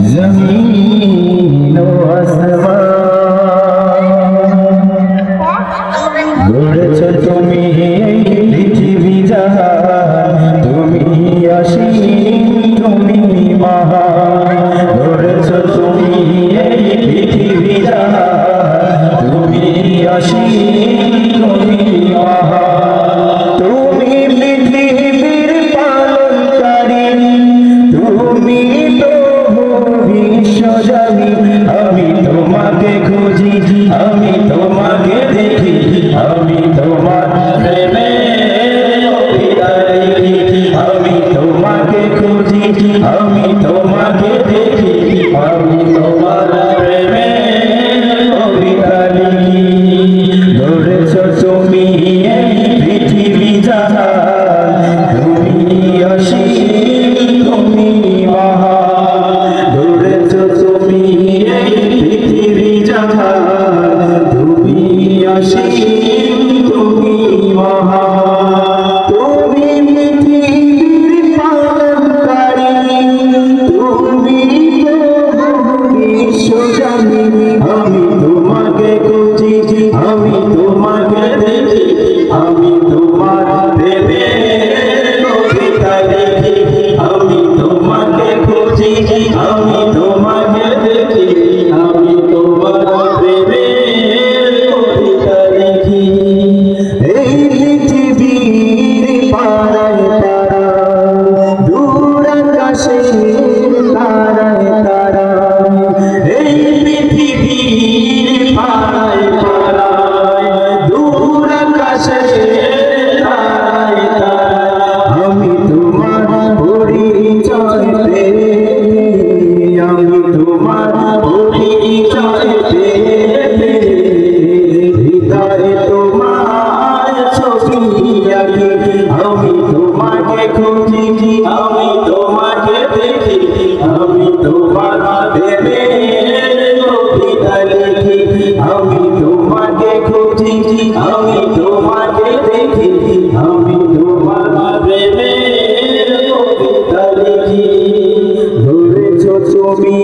जमीन गড়েছ তুমি পৃথিবী জাহান তুমি অসীম তুমি মহান গড়েছ তুমি পৃথিবী জাহান তুমি অসীম তুমি মহান তুমি পৃথিবীর পালনকারী তুমি প্রভু বিশ্বজনী আমি তোমাকে খুঁজি আমি তোমাকে দেখি আমি তোমার প্রেমে আমি তোমাকে খুঁজি আমি তোমাকে দেখি আমি তোমার প্রেমে কবিতা লিখি গড়েছ তুমি এই পৃথিবী জাহান তুমি অসীম তুমি মহান গড়েছ তুমি এই পৃথিবী জাহান তুমি অসীম তুমি মহান তুমি পৃথিবীর পালনকারী তুমি বিশ্বজনী আমি তোমাকে খুঁজি আমি তোমাকে দেখি আমি তোমার প্রেমে কবিতা লিখি আমি তোমাকে খুঁজি আমি তোমাকে দেখি আমি তোমার প্রেমে কবিতা লিখি এই পৃথিবীর পাড়ায় তারা দূর আকাশের তারায় তারা এই পৃথিবীর পাড়ায় পাড়ায় দূর আকাশের তারায় তারায় আমি তোমার পরিচয় পেয়ে আমি তোমার পরিচয় পেয়ে হৃদয়ে তোমার ছবি আঁকি আমি তোমাকে খুঁজি আমি তোমাকে দেখি আমি তোমার প্রেমে কবিতা লিখি আমি তোমাকে খুঁজি আমি তোমাকে দেখি আমি তোমার প্রেমে কবিতা লিখি গড়েছ তুমি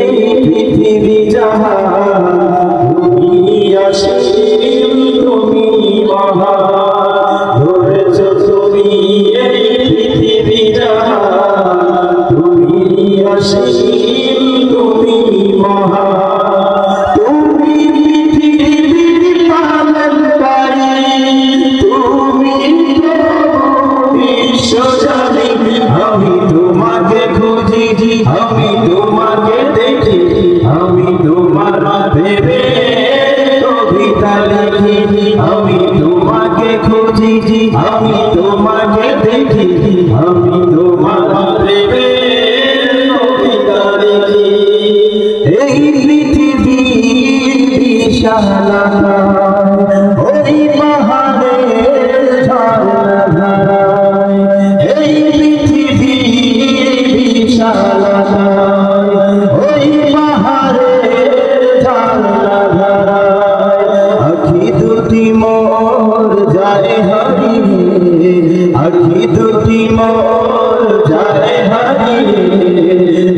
এই পৃথিবী জাহান তুমি অসীম তুমি মহান গড়েছ তুমি এই পৃথিবী জাহান তুমি অসীম তুমি মহান তুমি পৃথিবীর পালনকারী তুমি বিশ্বজনী আমি তোমাকে খুঁজি আমি তোমাকে দেখি আমি তোমার প্রেমে কবিতা লিখি আমি তোমাকে খুঁজি আমি তোমাকে দেখি আমি তোমার প্রেমে কবিতা লিখি এই পৃথিবীর বিশালতা ওই পাহাড়ের ঝর্ণাধারায় এই পৃথিবীর বিশালতা ওই পাহাড়ের ঝর্ণাধারায় আখি দুটি মোর যায় হারিয়ে আখি দুটি মোর যায় হারিয়ে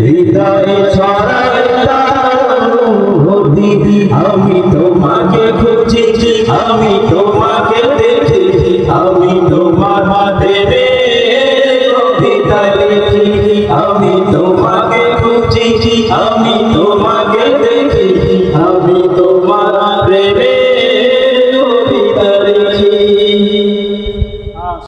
হৃদয়ে ছড়ায় তার অনুভূতি আমি তোমাকে খুঁজি আমি তোমাকে দেখি আমি তোমার প্রেমে কবিতা লিখি আমি তোমাকে খুঁজি আমি তোমাকে দেখি আমি তোমার প্রেমে কবিতা লিখি।